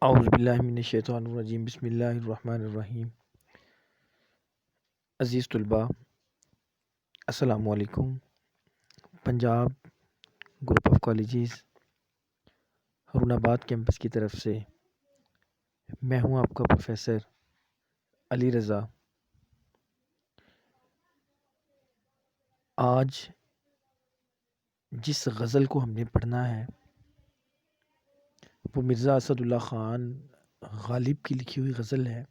اعوذ باللہ من الشیطان الرجیم، بسم اللہ الرحمن الرحیم۔ عزیز طلباء، السلام علیکم۔ Punjab group of colleges Haroonabad campus کی طرف سے میں ہوں آپ کا پروفیسر علی رضا۔ آج جس غزل کو ہم نے پڑھنا ہے وہ مرزا اسد اللہ خان غالب کی لکھی ہوئی غزل ہے۔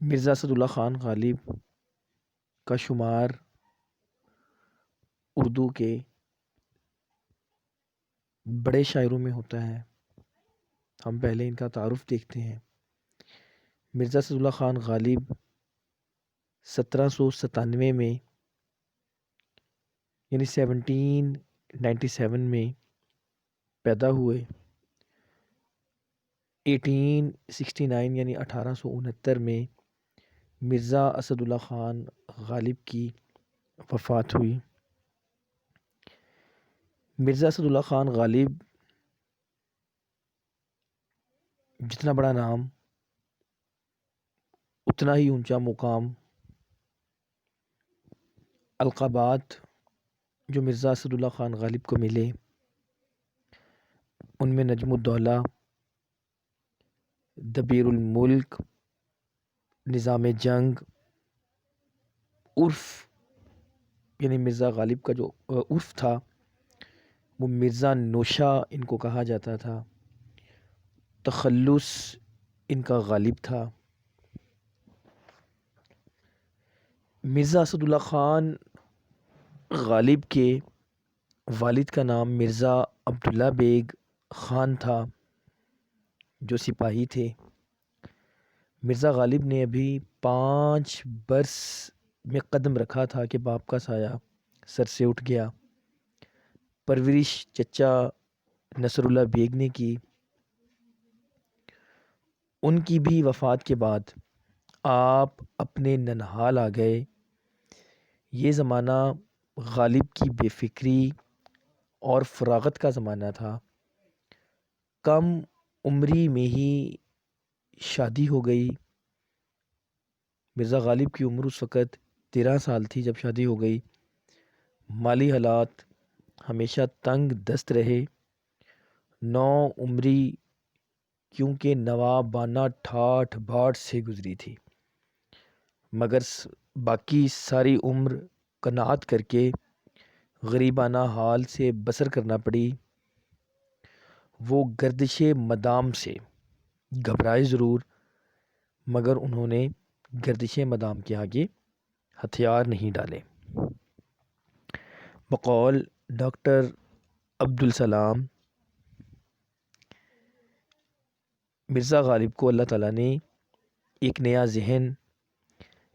مرزا اسد اللہ خان غالب کا شمار اردو کے بڑے شاعروں میں ہوتا ہے۔ ہم پہلے ان کا تعارف دیکھتے ہیں۔ مرزا اسد اللہ خان غالب 1797 میں یعنی 1797 میں پیدا ہوئے۔ 1869 یعنی 1869 میں مرزا اسد اللہ خان غالب کی وفات ہوئی۔ مرزا اسد اللہ خان غالب جتنا بڑا نام اتنا ہی اونچا مقام۔ القابات جو مرزا اسد اللہ خان غالب کو ملے ان میں نجم الدولہ، دبیر الملک، نظام جنگ، عرف یعنی مرزا غالب کا جو عرف تھا وہ مرزا نوشہ ان کو کہا جاتا تھا، تخلص ان کا غالب تھا۔ مرزا اسد اللہ خان غالب کے والد کا نام مرزا عبداللہ بیگ خان تھا جو سپاہی تھے۔ مرزا غالب نے ابھی 5 برس میں قدم رکھا تھا کہ باپ کا سایہ سر سے اٹھ گیا۔ پرورش چچا نصر اللہ بیگ نے کی۔ ان کی بھی وفات کے بعد آپ اپنے ننہال آ گئے۔ یہ زمانہ غالب کی بے فکری اور فراغت کا زمانہ تھا۔ کم عمری میں ہی شادی ہو گئی۔ مرزا غالب کی عمر اس وقت 13 سال تھی جب شادی ہو گئی۔ مالی حالات ہمیشہ تنگ دست رہے۔ نو عمری کیونکہ نوابانہ ٹھاٹھ باٹھ سے گزری تھی، مگر باقی ساری عمر قناعت کر کے غریبانہ حال سے بسر کرنا پڑی۔ وہ گردش مدام سے گھبرائے ضرور، مگر انہوں نے گردش مدام کے آگے ہتھیار نہیں ڈالے۔ بقول ڈاکٹر عبدالسلام، مرزا غالب کو اللہ تعالیٰ نے ایک نیا ذہن،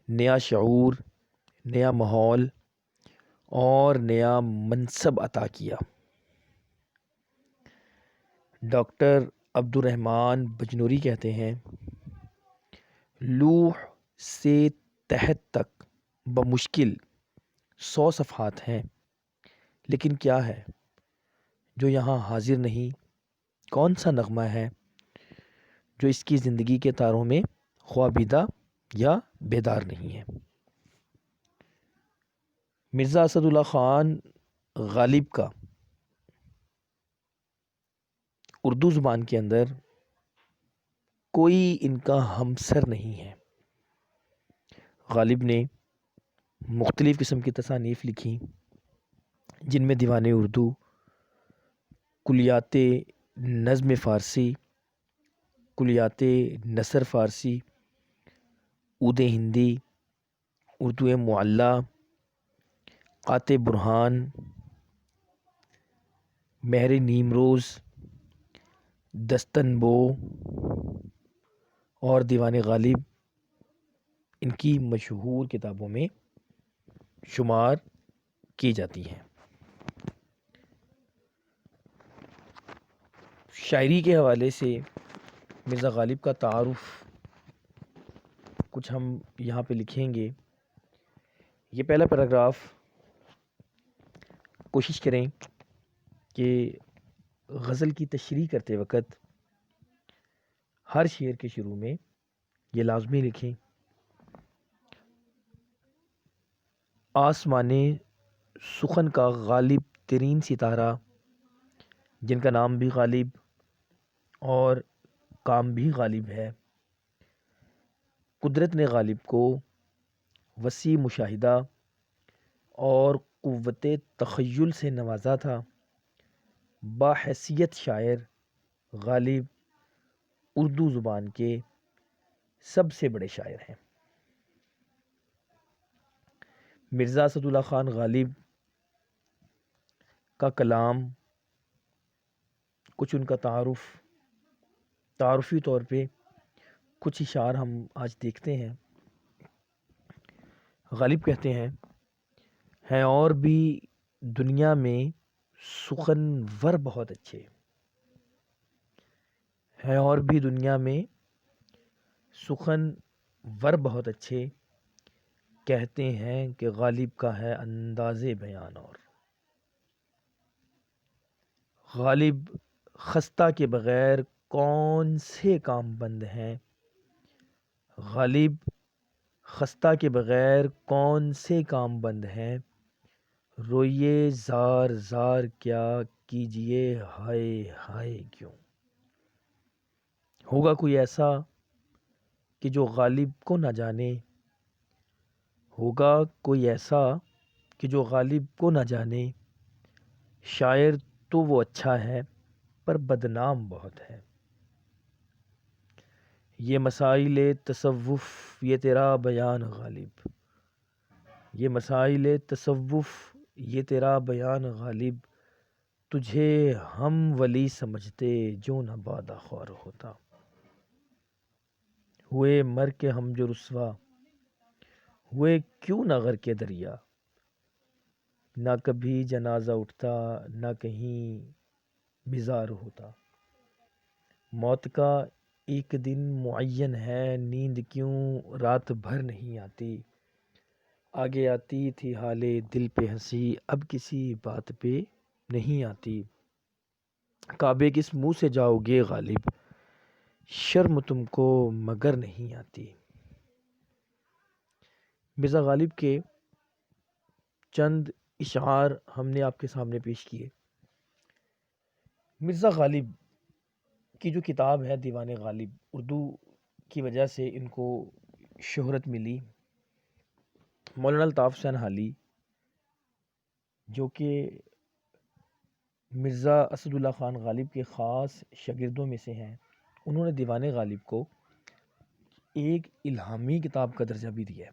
نیا شعور، نیا ماحول اور نیا منصب عطا کیا۔ ڈاکٹر عبد الرحمن بجنوری کہتے ہیں، لوح سے تحت تک بمشکل 100 صفحات ہیں، لیکن کیا ہے جو یہاں حاضر نہیں؟ کون سا نغمہ ہے جو اس کی زندگی کے تاروں میں خوابیدہ یا بیدار نہیں ہے؟ مرزا اسد اللہ خان غالب کا اردو زبان کے اندر کوئی ان کا ہمسر نہیں ہے۔ غالب نے مختلف قسم کی تصانیف لکھی جن میں دیوان اردو، کلیات نظم فارسی، کلیات نثر فارسی، عود ہندی، اردو معلی، قاط برہان، مہر نیمروز، دستن بو اور دیوان غالب ان کی مشہور کتابوں میں شمار کی جاتی ہیں۔ شاعری کے حوالے سے مرزا غالب کا تعارف کچھ ہم یہاں پہ لکھیں گے۔ یہ پہلا پیراگراف کوشش کریں کہ غزل کی تشریح کرتے وقت ہر شعر کے شروع میں یہ لازمی لکھیں، آسمان سخن کا غالب ترین ستارہ، جن کا نام بھی غالب اور کام بھی غالب ہے، قدرت نے غالب کو وسیع مشاہدہ اور قوت تخیل سے نوازا تھا۔ باحیثیت شاعر غالب اردو زبان کے سب سے بڑے شاعر ہیں۔ مرزا اسد اللہ خان غالب کا کلام، کچھ ان کا تعارفی طور پہ کچھ اشعار ہم آج دیکھتے ہیں۔ غالب کہتے ہیں اور بھی دنیا میں سخن ور بہت اچھے، ہیں اور بھی دنیا میں سخن ور بہت اچھے، کہتے ہیں کہ غالب کا ہے انداز بیان اور۔ غالب خستہ کے بغیر کون سے کام بند ہیں، غالب خستہ کے بغیر کون سے کام بند ہیں، روئیے زار زار کیا کیجئے ہائے ہائے کیوں۔ ہوگا کوئی ایسا کہ جو غالب کو نہ جانے، ہوگا کوئی ایسا کہ جو غالب کو نہ جانے، شاعر تو وہ اچھا ہے پر بدنام بہت ہے۔ یہ مسائل تصوف یہ تیرا بیان غالب، یہ مسائل تصوف یہ تیرا بیان غالب، تجھے ہم ولی سمجھتے جو نہ بادہ خوار ہوتا۔ ہوئے مر کے ہم جو رسوا، ہوئے کیوں نہ غرق دریا، نہ کبھی جنازہ اٹھتا نہ کہیں مزار ہوتا۔ موت کا ایک دن معین ہے، نیند کیوں رات بھر نہیں آتی، آگے آتی تھی حال دل پہ ہنسی اب کسی بات پہ نہیں آتی۔ کعبے کس منہ سے جاؤ گے غالب، شرم تم کو مگر نہیں آتی۔ مرزا غالب کے چند اشعار ہم نے آپ کے سامنے پیش کیے۔ مرزا غالب کی جو کتاب ہے دیوان غالب، اردو کی وجہ سے ان کو شہرت ملی۔ مولانا الطاف حسین حالی جو کہ مرزا اسد اللہ خان غالب کے خاص شاگردوں میں سے ہیں، انہوں نے دیوان غالب کو ایک الہامی کتاب کا درجہ بھی دیا ہے۔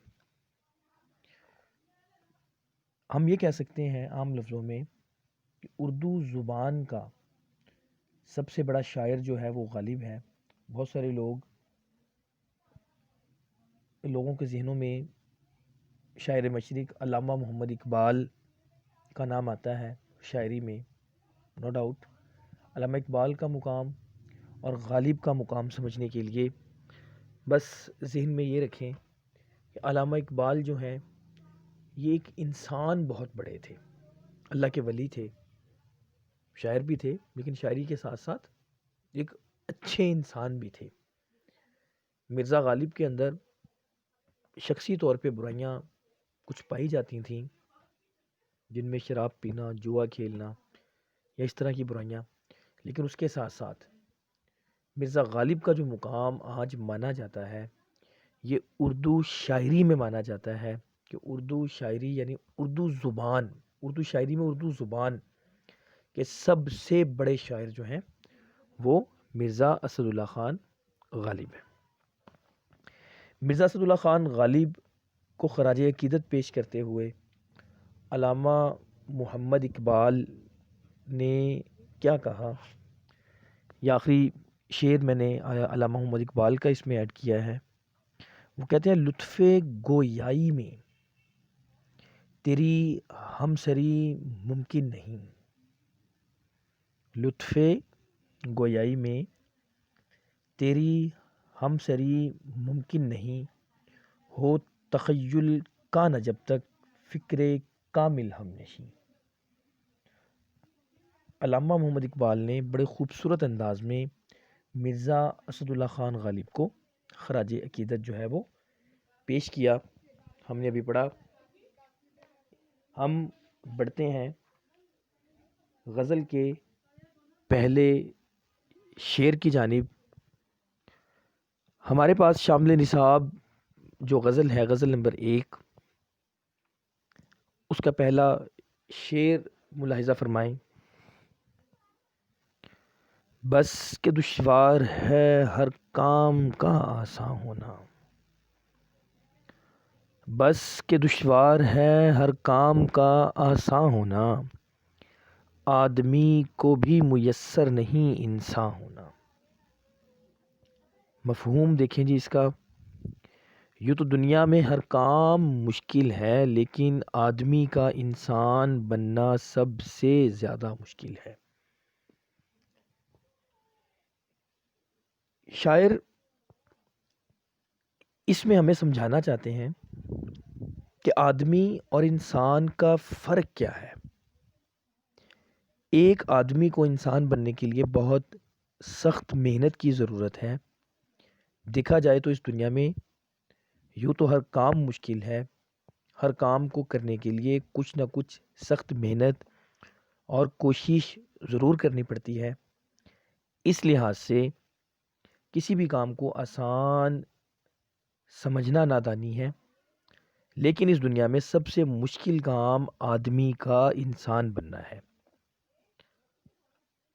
ہم یہ کہہ سکتے ہیں عام لفظوں میں کہ اردو زبان کا سب سے بڑا شاعر جو ہے وہ غالب ہے۔ بہت سارے لوگوں کے ذہنوں میں شاعر مشرق علامہ محمد اقبال کا نام آتا ہے شاعری میں، نو ڈاؤٹ۔ علامہ اقبال کا مقام اور غالب کا مقام سمجھنے کے لیے بس ذہن میں یہ رکھیں کہ علامہ اقبال جو ہیں یہ ایک انسان بہت بڑے تھے، اللہ کے ولی تھے، شاعر بھی تھے، لیکن شاعری کے ساتھ ساتھ ایک اچھے انسان بھی تھے۔ مرزا غالب کے اندر شخصی طور پہ برائیاں کچھ پائی جاتی تھیں، جن میں شراب پینا، جوا کھیلنا یا اس طرح کی برائیاں، لیکن اس کے ساتھ ساتھ مرزا غالب کا جو مقام آج مانا جاتا ہے یہ اردو شاعری میں مانا جاتا ہے کہ اردو شاعری یعنی اردو زبان، اردو شاعری میں اردو زبان کے سب سے بڑے شاعر جو ہیں وہ مرزا اسد اللہ خان غالب ہیں۔ مرزا اسد اللہ خان غالب کو خراج عقیدت پیش کرتے ہوئے علامہ محمد اقبال نے کیا کہا، یہ آخری شعر میں نے علامہ محمد اقبال کا اس میں ایڈ کیا ہے۔ وہ کہتے ہیں لطف گویائی میں تیری ہمسری ممکن نہیں، لطف گویائی میں تیری ہمسری ممکن نہیں، ہو تخیل کا نہ جب تک فکر کامل ہم نشیں۔ علامہ محمد اقبال نے بڑے خوبصورت انداز میں مرزا اسد اللہ خان غالب کو خراج عقیدت جو ہے وہ پیش کیا. ہم نے ابھی پڑھا. ہم بڑھتے ہیں غزل کے پہلے شعر کی جانب. ہمارے پاس شامل نصاب جو غزل ہے، غزل نمبر 1، اس کا پہلا شعر ملاحظہ فرمائیں. بس کہ دشوار ہے ہر کام کا آسان ہونا، بس کہ دشوار ہے ہر کام کا آسان ہونا، آدمی کو بھی میسر نہیں انسان ہونا. مفہوم دیکھیں جی اس کا. یوں تو دنیا میں ہر کام مشکل ہے، لیکن آدمی کا انسان بننا سب سے زیادہ مشکل ہے. شاعر اس میں ہمیں سمجھانا چاہتے ہیں کہ آدمی اور انسان کا فرق کیا ہے. ایک آدمی کو انسان بننے کے لیے بہت سخت محنت کی ضرورت ہے. دیکھا جائے تو اس دنیا میں یوں تو ہر کام مشکل ہے، ہر کام کو کرنے کے لیے کچھ نہ کچھ سخت محنت اور کوشش ضرور کرنی پڑتی ہے. اس لحاظ سے کسی بھی کام کو آسان سمجھنا نادانی ہے، لیکن اس دنیا میں سب سے مشکل کام آدمی کا انسان بننا ہے.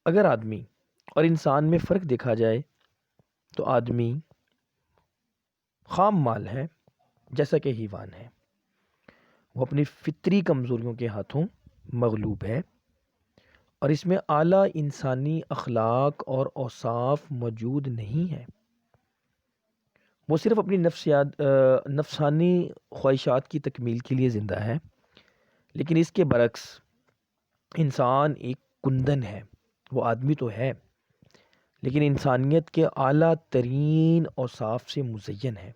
اگر آدمی اور انسان میں فرق دیکھا جائے تو آدمی خام مال ہے، جیسا کہ حیوان ہے. وہ اپنی فطری کمزوریوں کے ہاتھوں مغلوب ہے، اور اس میں اعلیٰ انسانی اخلاق اور اوصاف موجود نہیں ہے. وہ صرف اپنی نفسانی خواہشات کی تکمیل کے لیے زندہ ہے. لیکن اس کے برعکس انسان ایک کندن ہے. وہ آدمی تو ہے لیکن انسانیت کے اعلیٰ ترین اوصاف سے مزین ہے.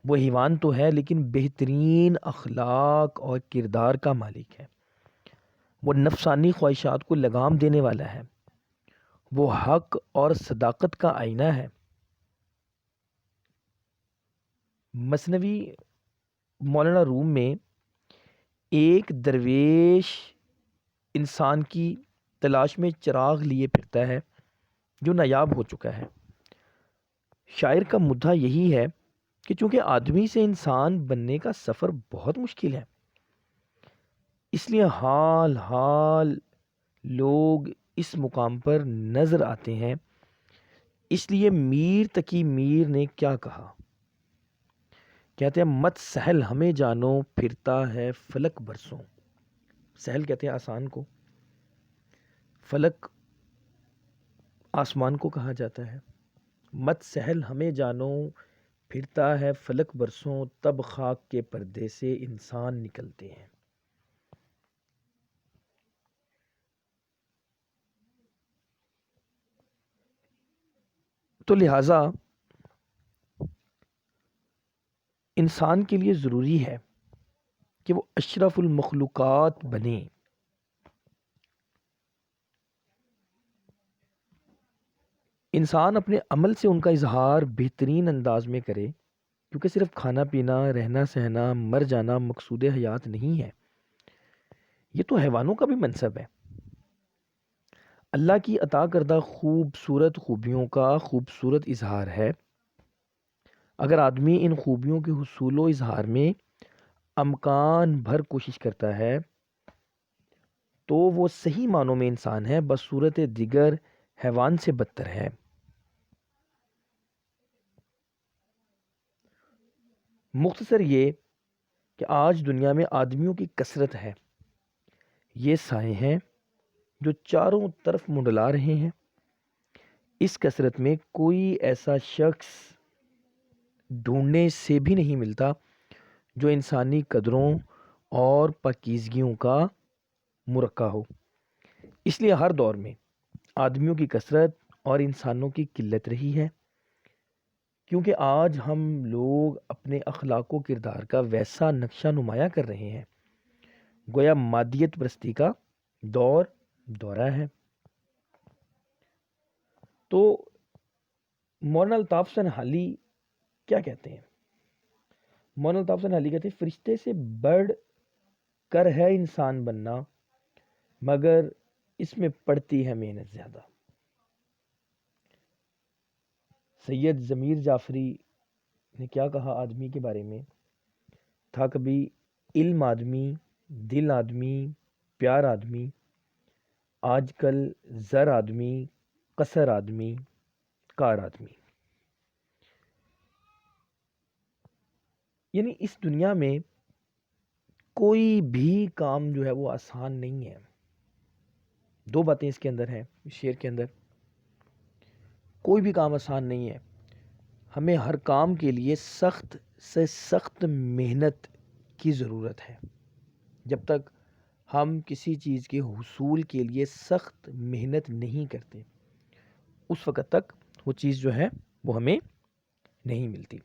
وہ حیوان تو ہے لیکن بہترین اخلاق اور کردار کا مالک ہے. وہ نفسانی خواہشات کو لگام دینے والا ہے. وہ حق اور صداقت کا آئینہ ہے. مثنوی مولانا روم میں ایک درویش انسان کی تلاش میں چراغ لیے پھرتا ہے جو نایاب ہو چکا ہے. شاعر کا مدعا یہی ہے کہ چونکہ آدمی سے انسان بننے کا سفر بہت مشکل ہے، اس لیے حال حال لوگ اس مقام پر نظر آتے ہیں. اس لیے میر تقی میر نے کیا کہا، کہتے ہیں مت سہل ہمیں جانو پھرتا ہے فلک برسوں. سہل کہتے ہیں آسان کو، فلک آسمان کو کہا جاتا ہے. مت سہل ہمیں جانو پھرتا ہے فلک برسوں، تب خاک کے پردے سے انسان نکلتے ہیں. تو لہٰذا انسان کے لیے ضروری ہے کہ وہ اشرف المخلوقات بنے. انسان اپنے عمل سے ان کا اظہار بہترین انداز میں کرے، کیونکہ صرف کھانا پینا، رہنا سہنا، مر جانا مقصود حیات نہیں ہے. یہ تو حیوانوں کا بھی منصب ہے. اللہ کی عطا کردہ خوبصورت خوبیوں کا خوبصورت اظہار ہے. اگر آدمی ان خوبیوں کے حصول و اظہار میں امکان بھر کوشش کرتا ہے تو وہ صحیح معنوں میں انسان ہے، بصورت دیگر حیوان سے بدتر ہے. مختصر یہ کہ آج دنیا میں آدمیوں کی کثرت ہے. یہ سائے ہیں جو چاروں طرف منڈلا رہے ہیں. اس کثرت میں کوئی ایسا شخص ڈھونڈنے سے بھی نہیں ملتا جو انسانی قدروں اور پاکیزگیوں کا مرقع ہو. اس لیے ہر دور میں آدمیوں کی کثرت اور انسانوں کی قلت رہی ہے، کیونکہ آج ہم لوگ اپنے اخلاق و کردار کا ویسا نقشہ نمایاں کر رہے ہیں گویا مادیت پرستی کا دورہ ہے. تو مولانا الطاف سنہالی کیا کہتے ہیں؟ مولانا الطاف سنہالی کہتے ہیں فرشتے سے بڑھ کر ہے انسان بننا، مگر اس میں پڑتی ہے محنت زیادہ۔ سید ضمیر جعفری نے کیا کہا آدمی کے بارے میں؟ تھا کبھی علم آدمی، دل آدمی، پیار آدمی، آج کل زر آدمی، قصر آدمی، کار آدمی۔ یعنی اس دنیا میں کوئی بھی کام جو ہے وہ آسان نہیں ہے۔ دو باتیں اس کے اندر ہیں، اس شعر کے اندر۔ کوئی بھی کام آسان نہیں ہے، ہمیں ہر کام کے لیے سخت سے سخت محنت کی ضرورت ہے۔ جب تک ہم کسی چیز کے حصول کے لیے سخت محنت نہیں کرتے، اس وقت تک وہ چیز جو ہے وہ ہمیں نہیں ملتی۔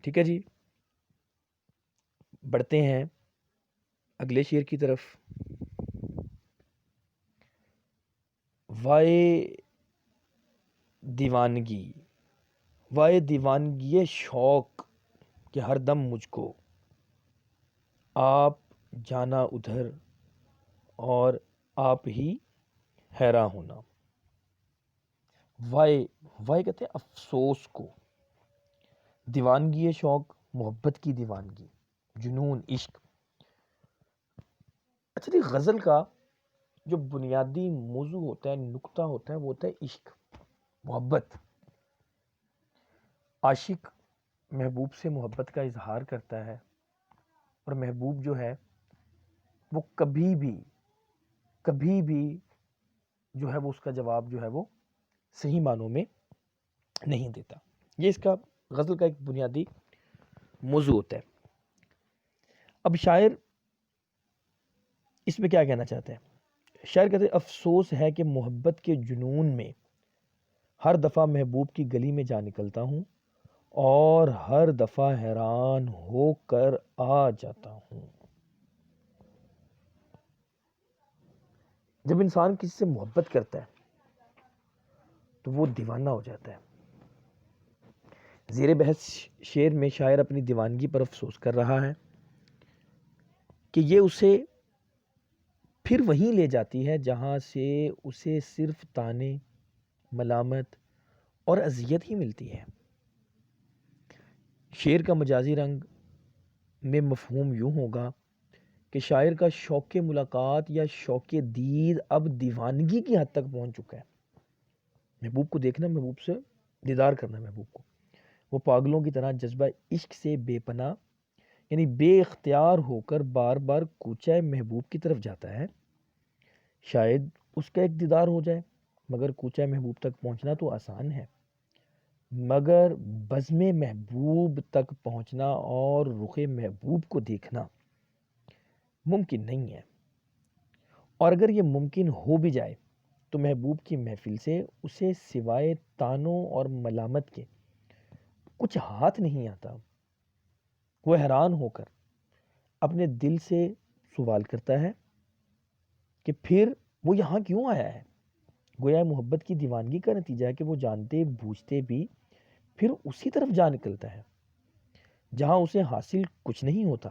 ٹھیک ہے جی، بڑھتے ہیں اگلے شعر کی طرف۔ وائے دیوانگی، وائے دیوانگی شوق کہ ہر دم مجھ کو آپ جانا ادھر اور آپ ہی حیراں ہونا۔ وائے، وائے کہتے ہیں افسوس کو، دیوانگی شوق محبت کی دیوانگی، جنون، عشق۔ اچھا جی، غزل کا جو بنیادی موضوع ہوتا ہے، نقطہ ہوتا ہے، وہ ہوتا ہے عشق، محبت۔ عاشق محبوب سے محبت کا اظہار کرتا ہے، اور محبوب جو ہے وہ کبھی بھی جو ہے وہ اس کا جواب جو ہے وہ صحیح معنوں میں نہیں دیتا۔ یہ اس کا غزل کا ایک بنیادی موضوع ہوتا ہے۔ اب شاعر اس میں کیا کہنا چاہتے ہیں؟ شاعر کہتے ہیں افسوس ہے کہ محبت کے جنون میں ہر دفعہ محبوب کی گلی میں جا نکلتا ہوں اور ہر دفعہ حیران ہو کر آ جاتا ہوں۔ جب انسان کسی سے محبت کرتا ہے تو وہ دیوانہ ہو جاتا ہے۔ زیر بحث شعر میں شاعر اپنی دیوانگی پر افسوس کر رہا ہے کہ یہ اسے پھر وہیں لے جاتی ہے جہاں سے اسے صرف طعنے، ملامت اور اذیت ہی ملتی ہے۔ شعر کا مجازی رنگ میں مفہوم یوں ہوگا کہ شاعر کا شوق ملاقات یا شوق دید اب دیوانگی کی حد تک پہنچ چکا ہے۔ محبوب کو دیکھنا، محبوب سے دیدار کرنا، محبوب کو وہ پاگلوں کی طرح جذبہ عشق سے بے پناہ یعنی بے اختیار ہو کر بار بار کوچہ محبوب کی طرف جاتا ہے۔ شاید اس کا ایک دیدار ہو جائے، مگر کوچہ محبوب تک پہنچنا تو آسان ہے، مگر بزم محبوب تک پہنچنا اور رخ محبوب کو دیکھنا ممکن نہیں ہے۔ اور اگر یہ ممکن ہو بھی جائے تو محبوب کی محفل سے اسے سوائے طعنوں اور ملامت کے کچھ ہاتھ نہیں آتا۔ وہ حیران ہو کر اپنے دل سے سوال کرتا ہے کہ پھر وہ یہاں کیوں آیا ہے؟ گویا محبت کی دیوانگی کا نتیجہ ہے کہ وہ جانتے بوجھتے بھی پھر اسی طرف جا نکلتا ہے جہاں اسے حاصل کچھ نہیں ہوتا۔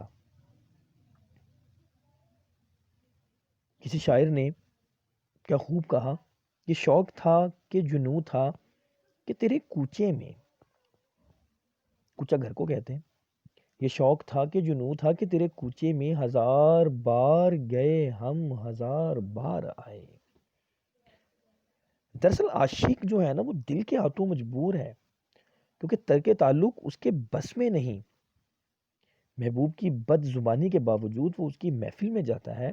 کسی شاعر نے کیا خوب کہا کہ شوق تھا کہ جنوں تھا کہ تیرے کوچے میں، کوچہ گھر کو کہتے ہیں، یہ شوق تھا کہ جنوں تھا کہ تیرے کوچے میں ہزار بار گئے ہم ہزار بار آئے۔ دراصل عاشق جو ہے نا وہ دل کے ہاتھوں مجبور ہے، کیونکہ ترک تعلق اس کے بس میں نہیں۔ محبوب کی بد زبانی کے باوجود وہ اس کی محفل میں جاتا ہے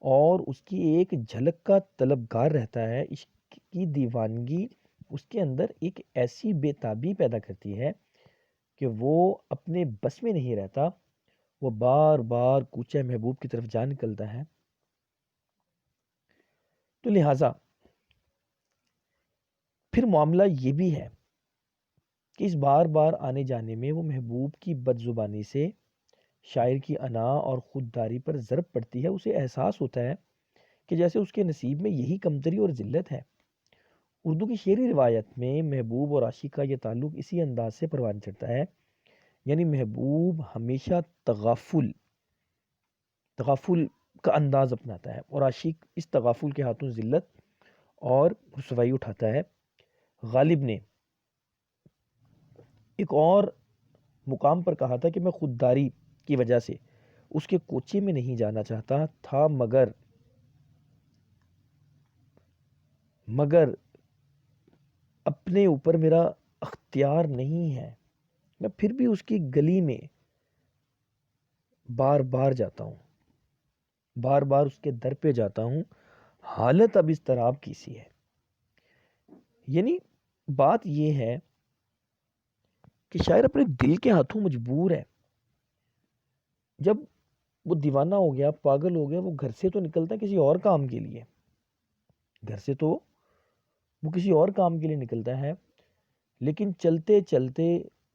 اور اس کی ایک جھلک کا طلبگار رہتا ہے۔ عشق کی دیوانگی اس کے اندر ایک ایسی بے تابی پیدا کرتی ہے کہ وہ اپنے بس میں نہیں رہتا، وہ بار بار کوچہ محبوب کی طرف جا نکلتا ہے۔ تو لہٰذا پھر معاملہ یہ بھی ہے کہ اس بار بار آنے جانے میں وہ محبوب کی بد زبانی سے شاعر کی انا اور خودداری پر ضرب پڑتی ہے۔ اسے احساس ہوتا ہے کہ جیسے اس کے نصیب میں یہی کمتری اور ذلت ہے، اردو کی شعری روایت میں محبوب اور عاشق کا یہ تعلق اسی انداز سے پروان چڑھتا ہے، یعنی محبوب ہمیشہ تغافل کا انداز اپناتا ہے اور عاشق اس تغافل کے ہاتھوں ذلت اور رسوائی اٹھاتا ہے۔ غالب نے ایک اور مقام پر کہا تھا کہ میں خودداری کی وجہ سے اس کے کوچے میں نہیں جانا چاہتا تھا، مگر اپنے اوپر میرا اختیار نہیں ہے، میں پھر بھی اس کی گلی میں بار بار جاتا ہوں، بار بار اس کے در پہ جاتا ہوں، حالت اب اس طرح کی سی ہے۔ یعنی بات یہ ہے کہ شاعر اپنے دل کے ہاتھوں مجبور ہے۔ جب وہ دیوانہ ہو گیا، پاگل ہو گیا، وہ گھر سے تو نکلتا ہے کسی اور کام کے لیے، گھر سے تو وہ کسی اور کام کے لیے نکلتا ہے، لیکن چلتے چلتے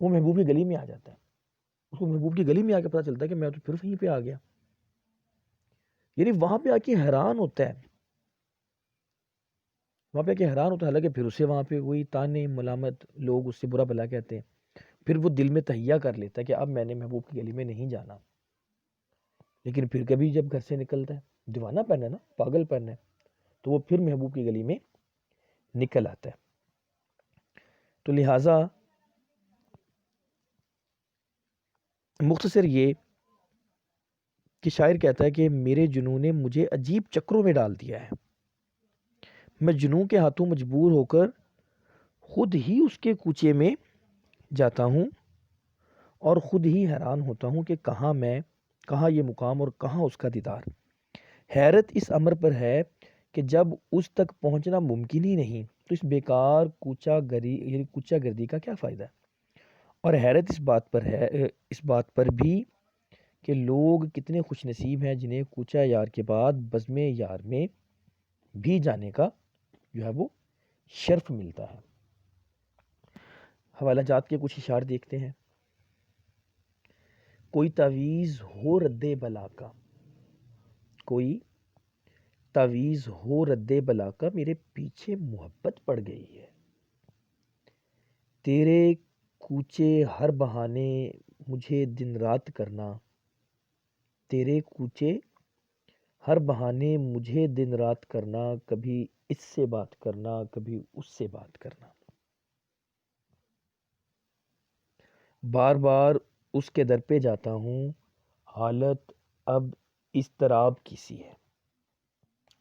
وہ محبوب کی گلی میں آ جاتا ہے۔ اس کو محبوب کی گلی میں آ کے پتا چلتا ہے کہ میں تو پھر وہیں پہ آ گیا، یعنی وہاں پہ آ کے حیران ہوتا ہے، حالانکہ پھر اسے وہاں پہ وہی تانے ملامت، لوگ اس سے برا بھلا کہتے ہیں، پھر وہ دل میں تہیہ کر لیتا ہے کہ اب میں نے محبوب کی گلی میں نہیں جانا، لیکن پھر کبھی جب گھر سے نکلتا ہے، دیوانہ پن ہے نا، پاگل پن ہے، تو وہ پھر محبوب کی گلی میں نکل آتا ہے۔ تو لہٰذا مختصر یہ کہ شاعر کہتا ہے کہ میرے جنون نے مجھے عجیب چکروں میں ڈال دیا ہے، میں جنون کے ہاتھوں مجبور ہو کر خود ہی اس کے کوچے میں جاتا ہوں اور خود ہی حیران ہوتا ہوں کہ کہاں یہ مقام اور کہاں اس کا دیدار۔ حیرت اس امر پر ہے کہ جب اس تک پہنچنا ممکن ہی نہیں تو اس بیکار کوچہ گردی کا کیا فائدہ ہے، اور حیرت اس بات پر بھی کہ لوگ کتنے خوش نصیب ہیں جنہیں کوچہ یار کے بعد بزم یار میں بھی جانے کا جو ہے وہ شرف ملتا ہے۔ حوالہ جات کے کچھ اشعار دیکھتے ہیں۔ کوئی تعویذ ہو رد بلا کا، کوئی تعویذ ہو رد بلا کا، میرے پیچھے محبت پڑ گئی ہے، تیرے کوچے ہر بہانے مجھے دن رات کرنا، تیرے کوچے ہر بہانے مجھے دن رات کرنا، کبھی اس سے بات کرنا کبھی اس سے بات کرنا، بار بار اس کے در پہ جاتا ہوں، حالت اب اضطراب کی سی ہے،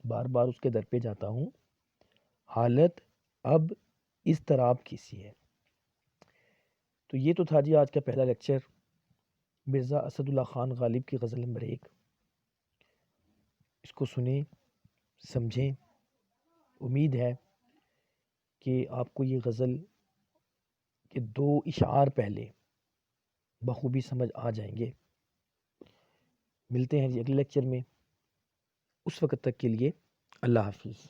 بار بار اس کے در پہ جاتا ہوں، حالت اب اضطراب کی سی ہے۔ تو یہ تو تھا جی آج کا پہلا لیکچر، مرزا اسد اللہ خان غالب کی غزل نمبر 1۔ اس کو سنیں، سمجھیں، امید ہے کہ آپ کو یہ غزل کے 2 اشعار پہلے بخوبی سمجھ آ جائیں گے۔ ملتے ہیں جی اگلے لیکچر میں، اس وقت تک کے لیے اللہ حافظ۔